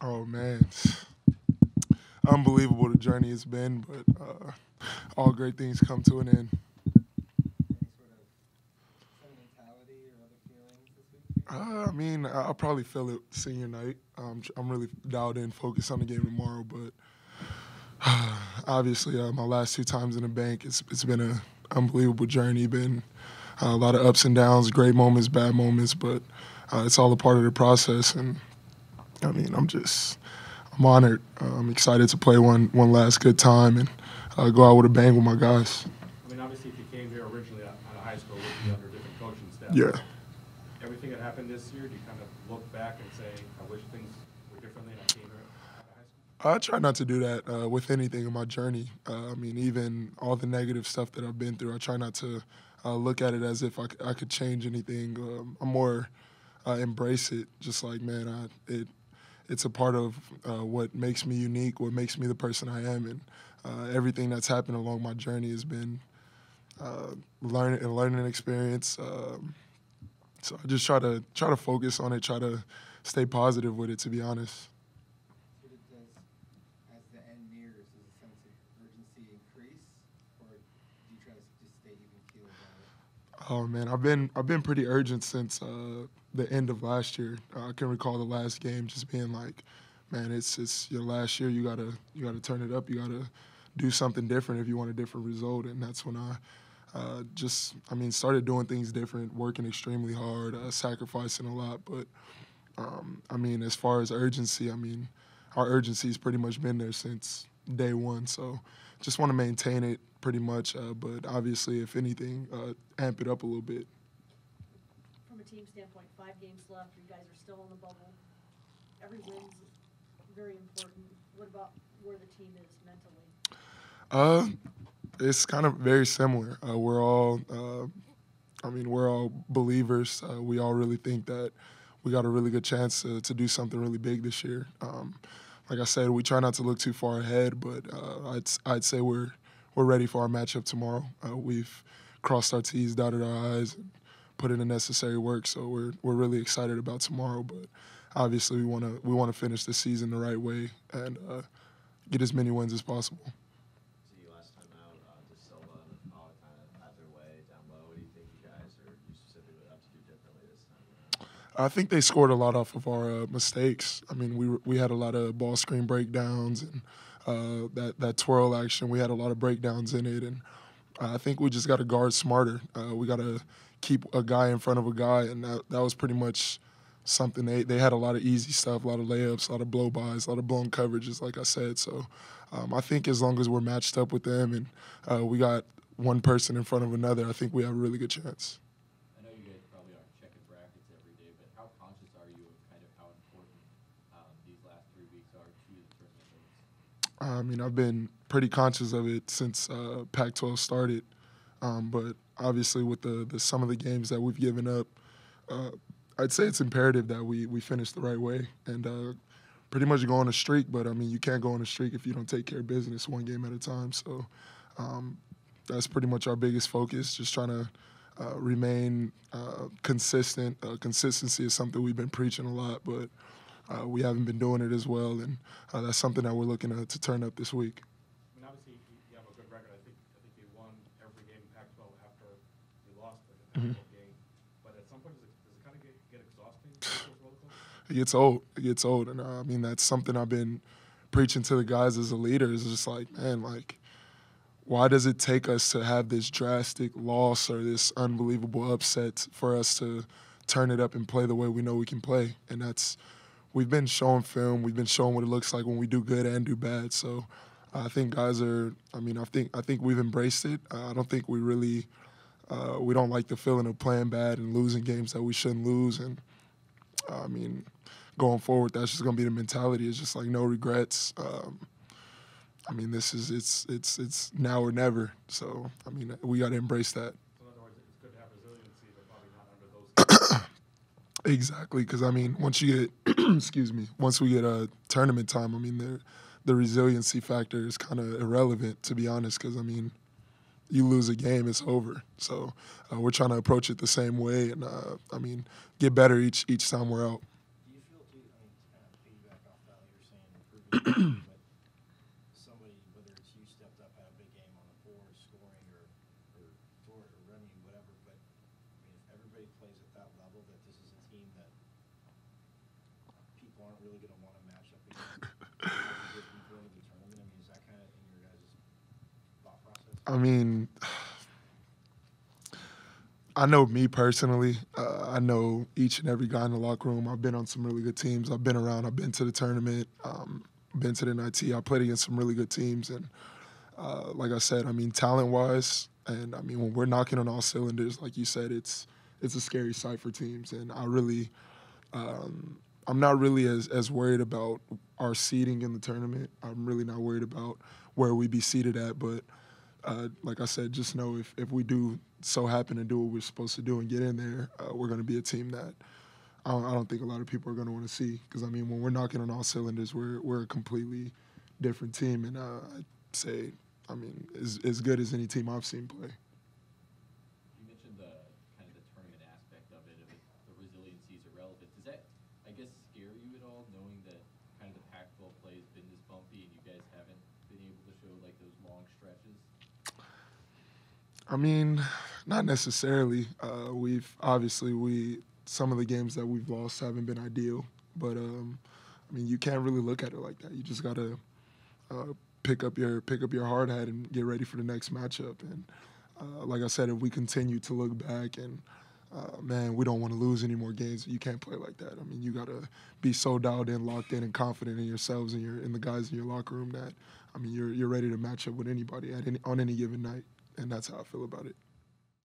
Oh man, unbelievable the journey has been, but all great things come to an end. Any sort of sentimentality or other feelings this week for you? I mean, I'll probably feel it senior night. I'm really dialed in, focused on the game tomorrow, but obviously, my last two times in the bank, it's been a unbelievable journey. Been a lot of ups and downs, great moments, bad moments, but it's all a part of the process. And I mean, I'm honored. I'm excited to play one last good time and go out with a bang with my guys. I mean, obviously, if you came here originally out of high school, it would be under a different coaching staff. Yeah. Everything that happened this year, do you kind of look back and say, I wish things were differently and I came here out of high school? I try not to do that with anything in my journey. I mean, even all the negative stuff that I've been through, I try not to look at it as if I could change anything. I'm more embrace it, just like, man, it's a part of what makes me unique, what makes me the person I am, and everything that's happened along my journey has been learning experience. So I just try to focus on it, try to stay positive with it. To be honest. Sort of does, as the end nears, does a sense of urgency increase, or do you try to just stay even keel about it? Oh man, I've been pretty urgent since the end of last year. I can recall the last game just being like, man, it's your last year. You gotta turn it up. You gotta do something different if you want a different result. And that's when I started doing things different, working extremely hard, sacrificing a lot. But I mean, as far as urgency, I mean, our urgency's pretty much been there since day one. So just want to maintain it pretty much. But obviously, if anything, amp it up a little bit. From a team standpoint, 5 games left. You guys are still in the bubble. Every win's very important. What about where the team is mentally? Uh, it's kind of very similar. We're all believers. We all really think that we got a really good chance to do something really big this year. Like I said, we try not to look too far ahead, but I'd say we're ready for our matchup tomorrow. We've crossed our T's, dotted our I's, and put in the necessary work. So we're really excited about tomorrow. But obviously, we wanna finish the season the right way and get as many wins as possible. See you last time out, just Silva and Paul kind of had their way down low. What do you think you guys or you specifically have to do differently this time around? I think they scored a lot off of our mistakes. I mean, we had a lot of ball screen breakdowns and that twirl action. We had a lot of breakdowns in it, and I think we just got to guard smarter. We got to keep a guy in front of a guy, and that was pretty much something. They had a lot of easy stuff, a lot of layups, a lot of blow bys, a lot of blown coverages, like I said. So I think as long as we're matched up with them and we got one person in front of another, I think we have a really good chance. I know you guys probably aren't checking brackets every day, but how conscious are you of kind of how important these last 3 weeks are to the tournament race? I mean, I've been pretty conscious of it since Pac-12 started, but obviously with the some of the games that we've given up, uh, I'd say it's imperative that we finish the right way and pretty much go on a streak. But I mean, you can't go on a streak if you don't take care of business one game at a time. So um, that's pretty much our biggest focus, just trying to remain consistent. Consistency is something we've been preaching a lot, but we haven't been doing it as well, and that's something that we're looking to turn up this week. I mean, obviously, you have a good record. I think you won every game in Pac-12 after you lost the Pac-12 game. But at some point, does it kind of get exhausting, those roller coasters? It gets old. It gets old, and I mean that's something I've been preaching to the guys as a leader. Is just like, man, like, why does it take us to have this drastic loss or this unbelievable upset for us to turn it up and play the way we know we can play? And that's we've been showing film. We've been showing what it looks like when we do good and do bad. So I think guys are. I mean, I think we've embraced it. I don't think we really. We don't like the feeling of playing bad and losing games that we shouldn't lose. And I mean, going forward, that's just gonna be the mentality. It's just like no regrets. I mean, it's now or never. So I mean, we got to embrace that. So in other words, it's good to have resiliency, but probably not under those conditions. Exactly, because I mean, once you get, excuse me, once we get a tournament time, I mean, the resiliency factor is kind of irrelevant, to be honest. Because I mean, you lose a game, it's over. So we're trying to approach it the same way, and I mean, get better each time we're out. Do you feel too? I mean, to kind of piggyback off that, like you're everybody plays at that level, that this is a team that people aren't really going to want to match up against as you get deeper into the tournament? I mean, is that kind of in your guys' thought process? I mean, I know me personally. I know each and every guy in the locker room. I've been on some really good teams. I've been around. I've been to the tournament. Been to the NIT. I played against some really good teams. And like I said, I mean, talent-wise, and I mean, when we're knocking on all cylinders, like you said, it's a scary sight for teams. And I'm not really as worried about our seeding in the tournament. I'm really not worried about where we be seated at. But like I said, just know if we do so happen to do what we're supposed to do and get in there, we're going to be a team that I don't think a lot of people are going to want to see. Because, I mean, when we're knocking on all cylinders, we're a completely different team. And I'd say, I mean, as good as any team I've seen play. You mentioned the kind of the tournament aspect of it, the resiliency is irrelevant. Does that, I guess, scare you at all, knowing that kind of the Pac-12 play has been this bumpy and you guys haven't been able to show like those long stretches? I mean, not necessarily. Some of the games that we've lost haven't been ideal, but I mean, you can't really look at it like that. You just gotta pick up your hard hat and get ready for the next matchup. And like I said, if we continue to look back and man, we don't want to lose any more games, you can't play like that. I mean, you gotta be so dialed in, locked in, and confident in yourselves and in the guys in your locker room that I mean, you're ready to match up with anybody on any given night, and that's how I feel about it.